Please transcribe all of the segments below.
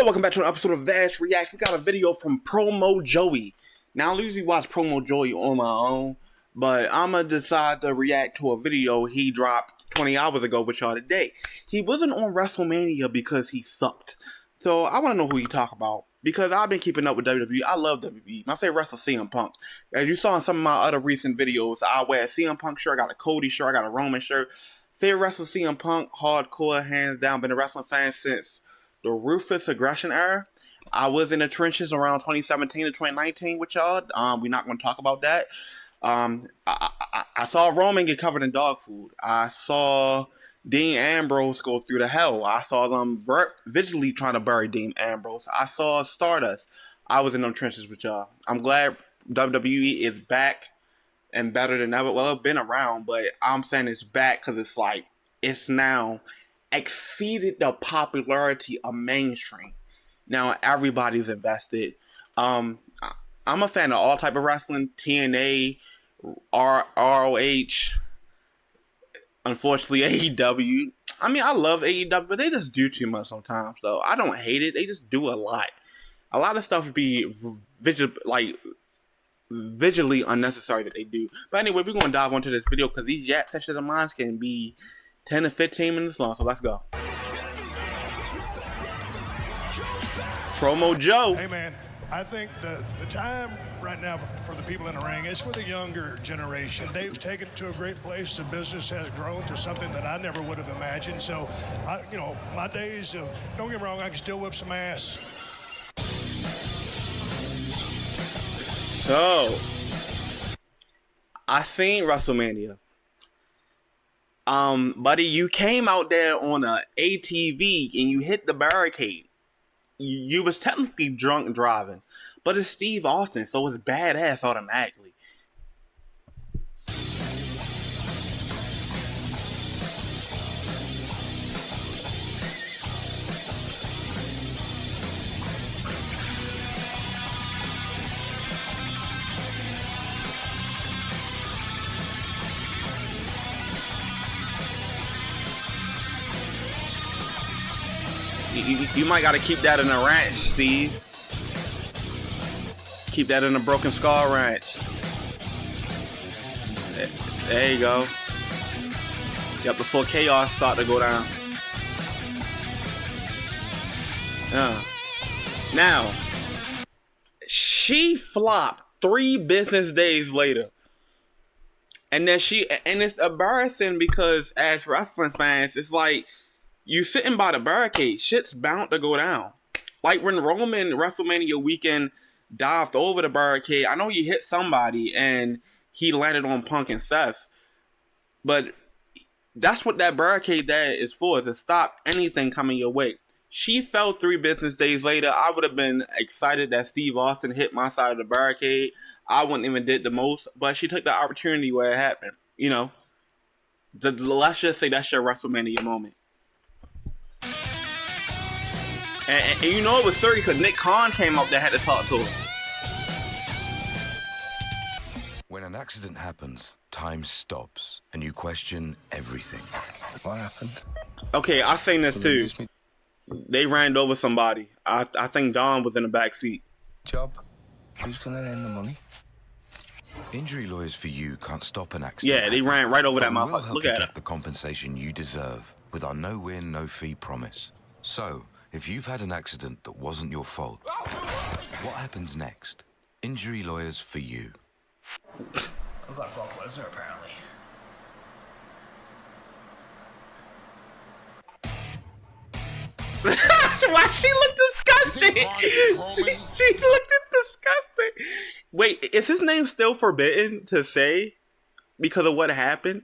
Yo, welcome back to an episode of Vass Reacts. We got a video from Promo Joey. Now, I usually watch Promo Joey on my own, but I'm going to decide to react to a video he dropped 20 hours ago with y'all today. He wasn't on Wrestlemania because he sucked. So, I want to know who he talk about, because I've been keeping up with WWE. I love WWE. My favorite wrestler is CM Punk. As you saw in some of my other recent videos, I wear a CM Punk shirt, I got a Cody shirt, I got a Roman shirt. Favorite wrestler CM Punk, hardcore, hands down. Been a wrestling fan since the Ruthless Aggression era. I was in the trenches around 2017 to 2019 with y'all. We're not going to talk about that. I saw Roman get covered in dog food. I saw Dean Ambrose go through the hell. I saw them visually trying to bury Dean Ambrose. I saw Stardust. I was in them trenches with y'all. I'm glad WWE is back and better than ever. Well, it's been around, but I'm saying it's back because it's like, it's now exceeded the popularity of mainstream. Now everybody's invested. I'm a fan of all type of wrestling. TNA, ROH, unfortunately AEW. I mean, I love AEW, but they just do too much sometimes. So I don't hate it. They just do a lot. A lot of stuff would be visually unnecessary that they do. But anyway, we're going to dive into this video because these yap sessions of mine can be 10 to 15 minutes long, so let's go. Promo Joe. Hey man, I think the time right now for the people in the ring is for the younger generation. They've taken it to a great place. The business has grown to something that I never would have imagined. So, my days of, don't get me wrong, I can still whip some ass. So, I seen WrestleMania. Buddy, you came out there on a ATV and you hit the barricade. You was technically drunk driving, but it's Steve Austin, so it's badass automatically. You might got to keep that in a ranch, Steve. Keep that in a Broken Skull ranch. There you go. Yep, before chaos start to go down. Now, she flopped 3 business days later. And then it's embarrassing because as wrestling fans, it's like, you sitting by the barricade, shit's bound to go down. Like when Roman WrestleMania weekend dived over the barricade, I know he hit somebody and he landed on Punk and Seth. But that's what that barricade there is for, to stop anything coming your way. She fell 3 business days later. I would have been excited that Steve Austin hit my side of the barricade. I wouldn't even did the most, but she took the opportunity where it happened. You know, let's just say that's your WrestleMania moment. And you know it was serious because Nick Khan came up that had to talk to her. When an accident happens, time stops and you question everything. What happened? Okay, I seen this too. They ran over somebody. I think Don was in the back seat. Job. Who's gonna earn the money? Injury lawyers for you can't stop an accident. Yeah, they ran right over that motherfucker. Look at it. The compensation you deserve with our no-win, no-fee promise. So, if you've had an accident that wasn't your fault, what happens next? Injury lawyers for you. I've got Brock Lesnar, apparently. Why she looked disgusting? She looked disgusting. Wait, is his name still forbidden to say because of what happened?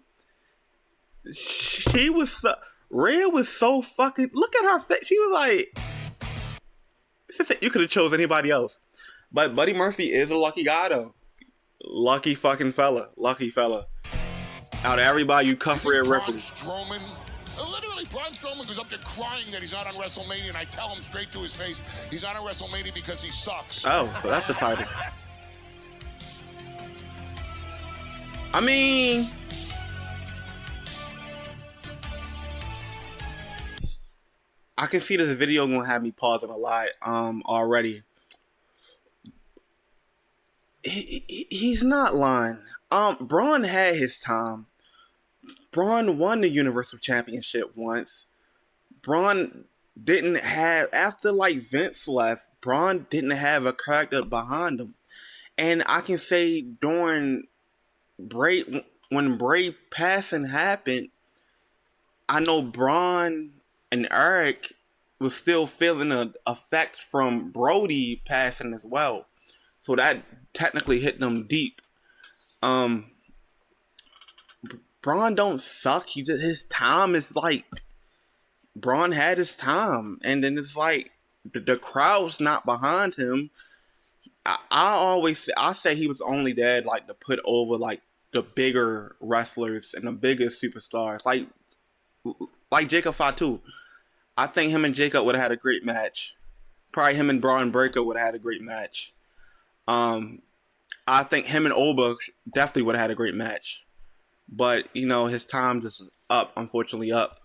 She was Rhea was so fucking. Look at her face. She was like, you could have chose anybody else. But Buddy Murphy is a lucky guy though. Lucky fucking fella. Lucky fella. Out of everybody, you cuff Rhea Ripley. Strowman. Literally, Braun Strowman was up there crying that he's not on WrestleMania, and I tell him straight to his face, he's not on WrestleMania because he sucks. Oh, so that's the title. I mean, I can see this video gonna have me pausing a lot already. He's not lying. Braun had his time. Braun won the Universal Championship once. Braun didn't have, after like Vince left, Braun didn't have a character behind him. And I can say during when Bray passing happened, I know Braun and Eric was still feeling the effects from Brody passing as well. So that technically hit them deep. Braun don't suck. His time is like, Braun had his time, and then it's like the crowd's not behind him. I say he was only there like to put over like the bigger wrestlers and the bigger superstars, like Jacob Fatu. I think him and Jacob would have had a great match. Probably him and Braun Breaker would have had a great match. I think him and Oba definitely would have had a great match. But, you know, his time just up, unfortunately up.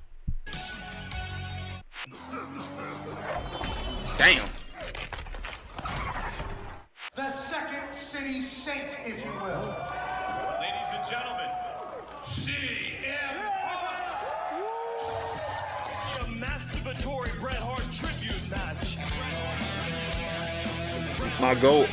Damn. The Second City Saint, if you will. Ladies and gentlemen, CM Punk. A masturbatory Bret Hart tribute match. My goat.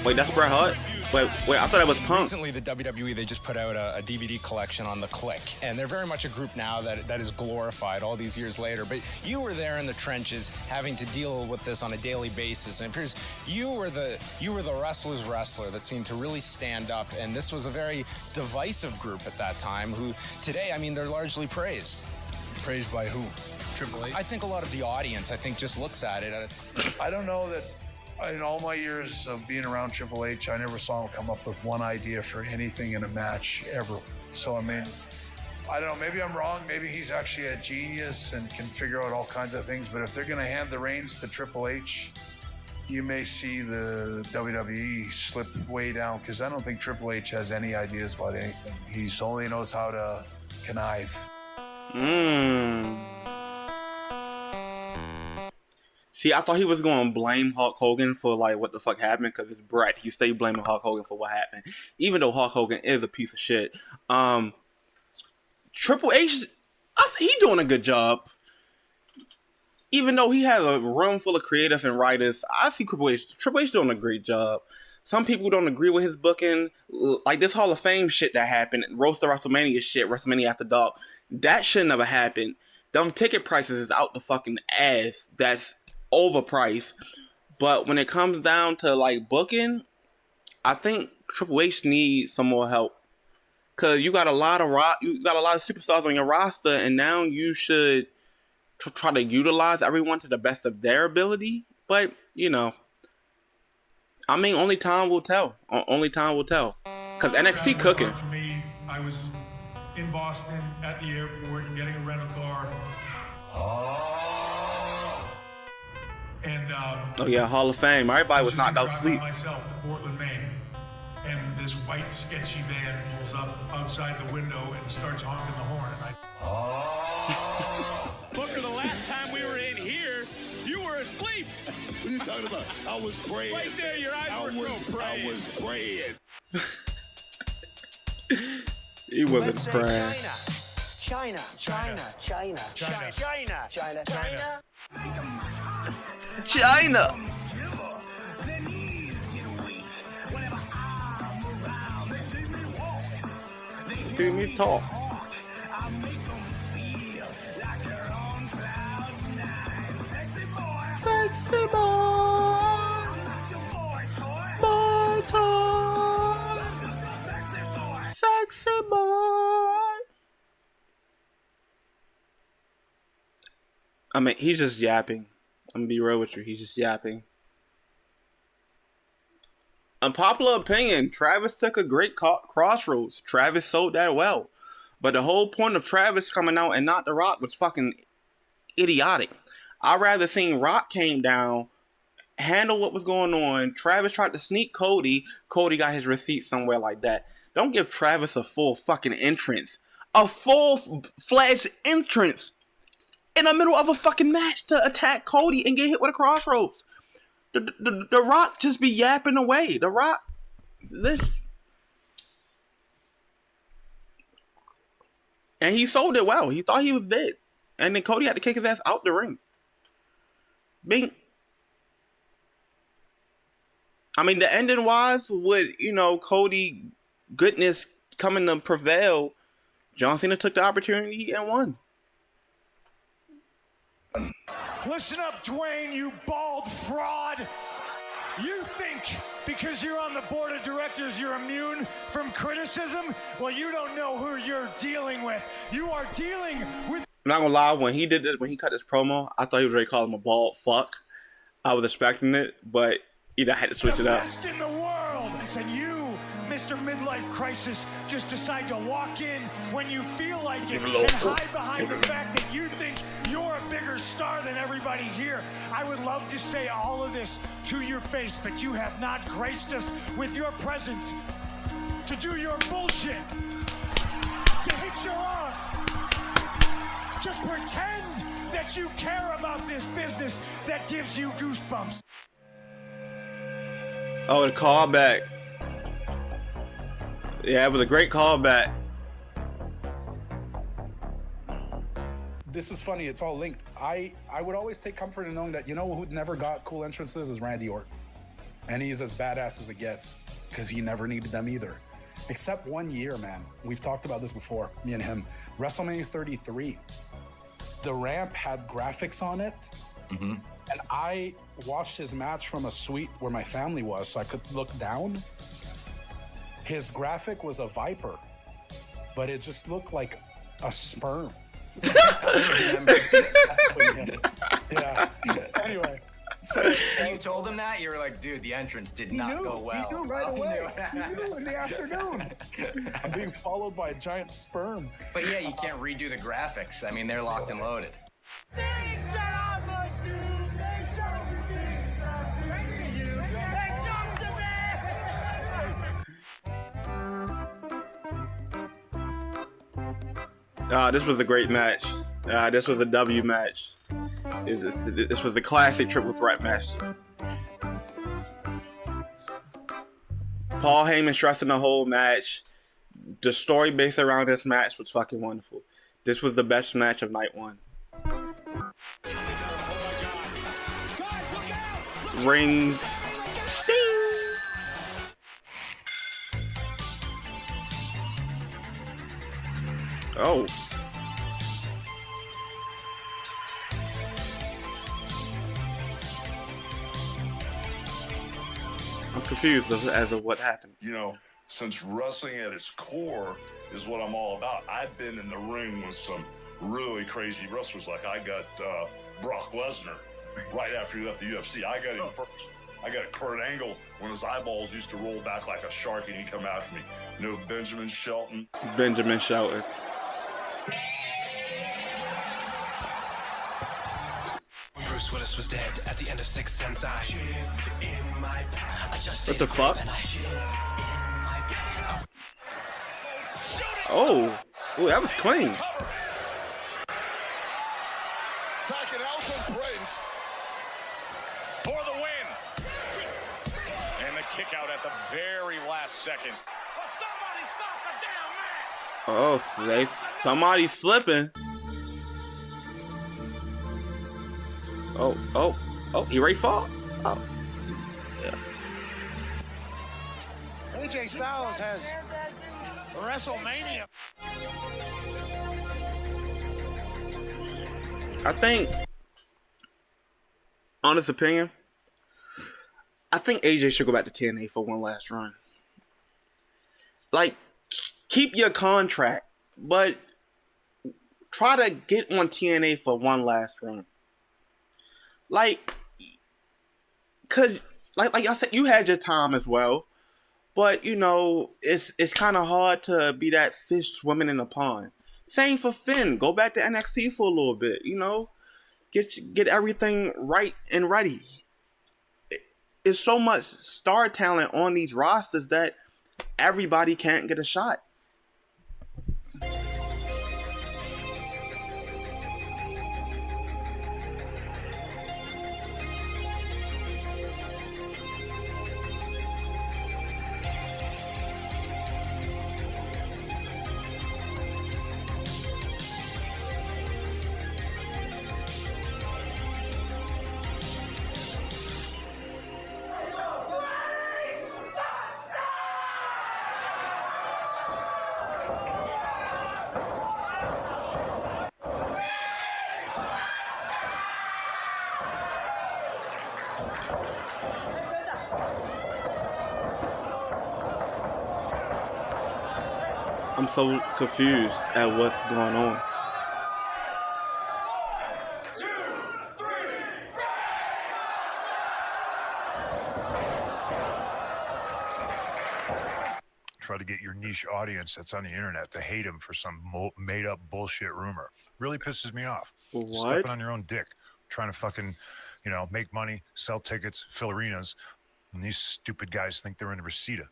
Wait, that's Bret Hart? Wait, I thought that was Punk. Recently, the WWE, they just put out a DVD collection on The Click, and they're very much a group now that is glorified all these years later. But you were there in the trenches, having to deal with this on a daily basis, and it appears you were the wrestler's wrestler that seemed to really stand up, and this was a very divisive group at that time, who today, I mean, they're largely praised. Praised by who? Triple H? I think a lot of the audience, just looks at it. I don't know that in all my years of being around Triple H, I never saw him come up with one idea for anything in a match ever. So, I mean, I don't know, maybe I'm wrong. Maybe he's actually a genius and can figure out all kinds of things. But if they're going to hand the reins to Triple H, you may see the WWE slip way down, because I don't think Triple H has any ideas about anything. He only knows how to connive. See, I thought he was going to blame Hulk Hogan for, like, what the fuck happened, because it's Bret. He stayed blaming Hulk Hogan for what happened, even though Hulk Hogan is a piece of shit. Triple H, he doing a good job. Even though he has a room full of creatives and writers, I see Triple H doing a great job. Some people don't agree with his booking. Like this Hall of Fame shit that happened, Roast to WrestleMania shit, WrestleMania After Dark. That should never happen. Them ticket prices is out the fucking ass. That's overpriced. But when it comes down to like booking, I think Triple H needs some more help. Cause you got a lot of superstars on your roster, and now you should try to utilize everyone to the best of their ability. But you know, I mean, only time will tell. Only time will tell. Cause NXT cooking. For me, I was in Boston at the airport getting a rental car. And oh yeah, Hall of Fame. Everybody was knocked out asleep. Myself to Portland, Maine, and this white sketchy van pulls up outside the window and starts honking the horn. And Booker, the last time we were in here, you were asleep. What are you talking about? I was praying. Right there, your eyes were praying. I was praying. He wasn't praying. China. Give me talk. Sexy boy. Boy toy. Sexy boy. I mean, he's just yapping. I'm gonna be real with you. He's just yapping. Unpopular opinion, Travis took a great crossroads. Travis sold that well. But the whole point of Travis coming out and not The Rock was fucking idiotic. I'd rather seen Rock came down, handle what was going on. Travis tried to sneak Cody. Cody got his receipt somewhere like that. Don't give Travis a full fucking entrance. a full-fledged entrance in the middle of a fucking match to attack Cody and get hit with a crossroads. The Rock just be yapping away. The Rock, this, and he sold it well. He thought he was dead, and then Cody had to kick his ass out the ring. Bing. I mean, the ending wise, with Cody goodness coming to prevail, John Cena took the opportunity and won. Listen up, Dwayne, you bald fraud. You think because you're on the board of directors you're immune from criticism? Well, you don't know who you're dealing with. You are dealing with... I'm not gonna lie, when he did this, when he cut his promo, I thought he was ready to call him a bald fuck. I was expecting it, but I had to switch it up. The best in the world. And you, Mr. Midlife Crisis, just decide to walk in when you feel like it and hide behind the fact that you think you're a bigger star than everybody here. I would love to say all of this to your face, but you have not graced us with your presence to do your bullshit, to hit your arm, to pretend that you care about this business that gives you goosebumps. Oh, the callback. Yeah, it was a great callback. This is funny. It's all linked. I would always take comfort in knowing that, who never got cool entrances is Randy Orton. And he's as badass as it gets because he never needed them either. Except 1 year, man. We've talked about this before, me and him. WrestleMania 33. The ramp had graphics on it. Mm-hmm. And I watched his match from a suite where my family was so I could look down. His graphic was a viper, but it just looked like a sperm. Yeah. Anyway. So you told him that? You were like, dude, the entrance did not go well. He knew right away. He knew in the afternoon. I'm being followed by a giant sperm. But yeah, you can't redo the graphics. I mean, they're locked and loaded. This was a great match. This was a W match. This was a classic triple threat match. Paul Heyman stressing the whole match. The story based around this match was fucking wonderful. This was the best match of night one. Rings. Oh. I'm confused as of what happened. Since wrestling at its core is what I'm all about, I've been in the ring with some really crazy wrestlers. Like I got Brock Lesnar right after he left the UFC. I got him first. I got Kurt Angle when his eyeballs used to roll back like a shark and he'd come after me. Benjamin Shelton. Benjamin Shelton. Bruce Willis was dead at the end of Sixth Sense. What the fuck? Oh, that was clean. Attacking House of Prince for the win. And the kick out at the very last second. Oh, somebody's slipping. Oh, he ready for it? Oh, yeah. AJ Styles has WrestleMania. I think, honest opinion, I think AJ should go back to TNA for one last run. Like, keep your contract, but try to get on TNA for one last run. Like, cause like I said, you had your time as well, but it's kind of hard to be that fish swimming in the pond. Same for Finn. Go back to NXT for a little bit. Get everything right and ready. It's so much star talent on these rosters that everybody can't get a shot. I'm so confused at what's going on. Try to get your niche audience that's on the internet to hate him for some made-up bullshit rumor. Really pisses me off. What? Stepping on your own dick, trying to fucking, you know, make money, sell tickets, fill arenas, and these stupid guys think they're in Reseda.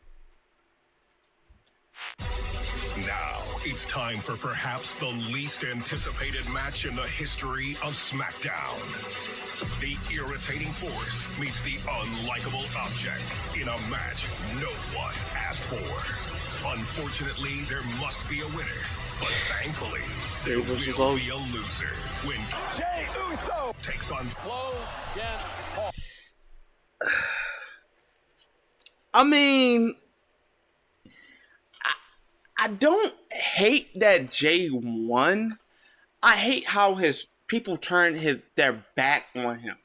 Now, it's time for perhaps the least anticipated match in the history of SmackDown. The irritating force meets the unlikable object in a match no one asked for. Unfortunately, there must be a winner, but thankfully, there will be a loser when Jey Uso takes on Logan. I mean, I don't hate that Jey won. I hate how his people turned their back on him.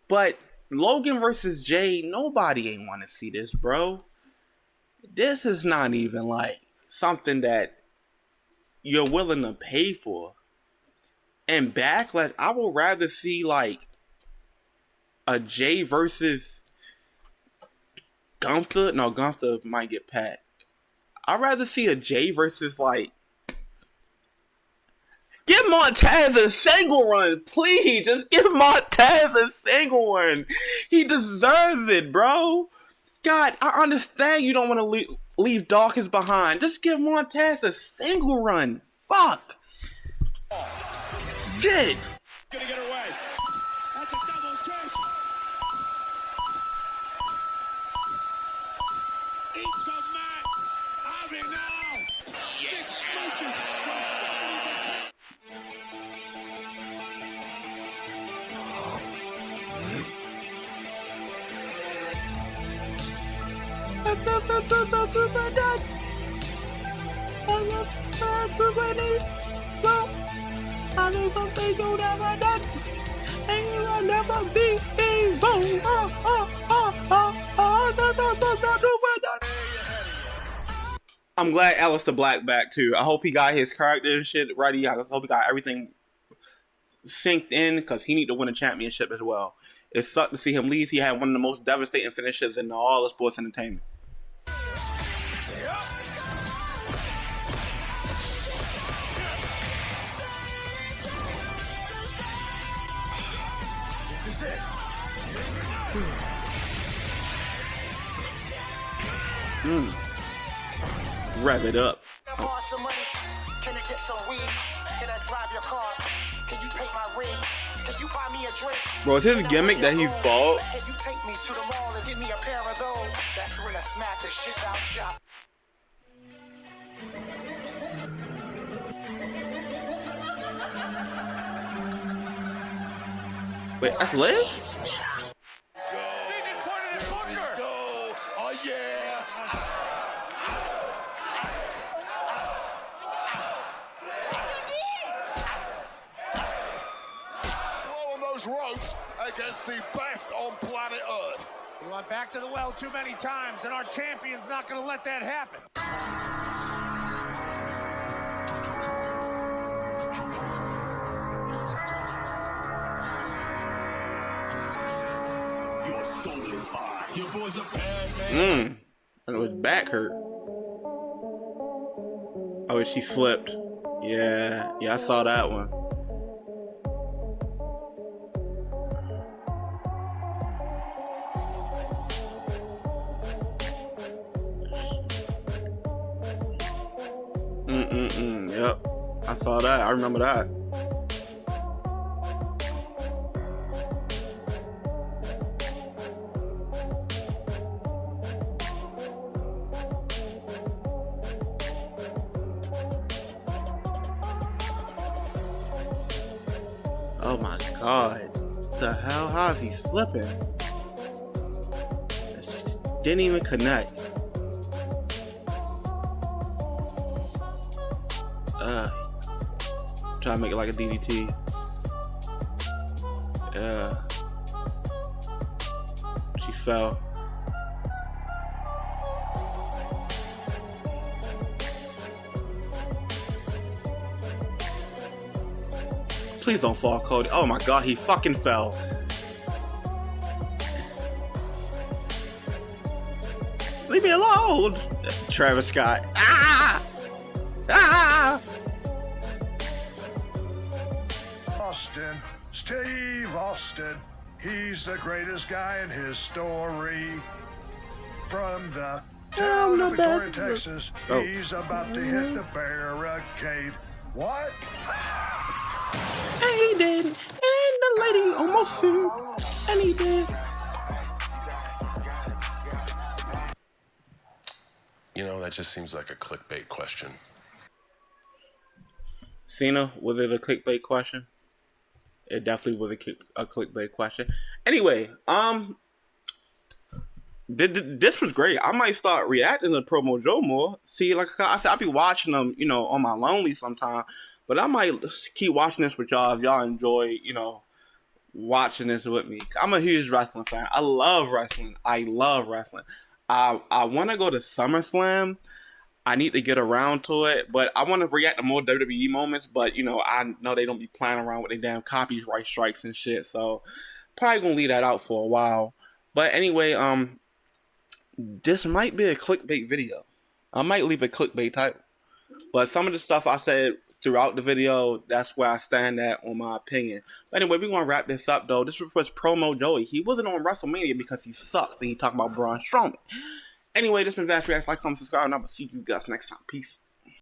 But Logan versus Jey, nobody ain't want to see this, bro. This is not even like something that you're willing to pay for. And Backlash, I would rather see like a Jey versus Gunther. No, Gunther might get pat. I'd rather see a Jey versus like. Give Montez a single run, please. Just give Montez a single run. He deserves it, bro. God, I understand you don't want to leave Dawkins behind. Just give Montez a single run. Fuck. Shit. Gonna get away. That's a double kiss. Eat some mat. Have it now. 6 smooches from Stephanie McMahon. I know something you never done, and you will never be evil. I'm glad Alistister Black back too. I hope he got his character and shit ready. I hope he got everything synced in because he need to win a championship as well. It sucked to see him leave. He had one of the most devastating finishes in all of sports entertainment. This is it. Rev it up. Can I get some weed? Can I drive your car? Can you take my ring? Can you buy me a drink? Bro, is his gimmick that he's bald? Can you take me to the mall and give me a pair of those? That's when I smack the shit out shop. Wait, that's Liv? Oh, yeah. Blowing those ropes against the best on planet Earth. We went back to the well too many times, and our champion's not going to let that happen. Your soul is mine. Your boy's a bad man. And his back hurt. Oh, she slipped. Yeah, I saw that one. Yep, I saw that. I remember that. Oh my god. What the hell? How is he slipping? Didn't even connect. Try to make it like a DDT. She fell. Please don't fall, Cody. Oh my god, he fucking fell. Leave me alone, Travis Scott. Ah! Ah! Austin, Steve Austin. He's the greatest guy in his story. From the town of Victoria, Texas, he's about to hit the barricade. What? And he did. And the lady almost sued. And he did. You know, that just seems like a clickbait question. Cena, was it a clickbait question? It definitely was a clickbait question. Anyway, this was great. I might start reacting to Promo Joe more. See, like I said, I'll be watching them, you know, on my lonely sometime. But I might keep watching this with y'all if y'all enjoy, you know, watching this with me. I'm a huge wrestling fan. I love wrestling. I want to go to SummerSlam. I need to get around to it, but I want to react to more WWE moments. But you know, I know they don't be playing around with their damn copyright strikes and shit. So probably gonna leave that out for a while. But anyway, this might be a clickbait video. I might leave a clickbait title. But some of the stuff I said throughout the video, that's where I stand at on my opinion. But anyway, we're going to wrap this up, though. This was Promo Joey. He wasn't on WrestleMania because he sucks and he talking about Braun Strowman. Anyway, this has been Vass Reacts. Like, comment, subscribe, and I will see you guys next time. Peace.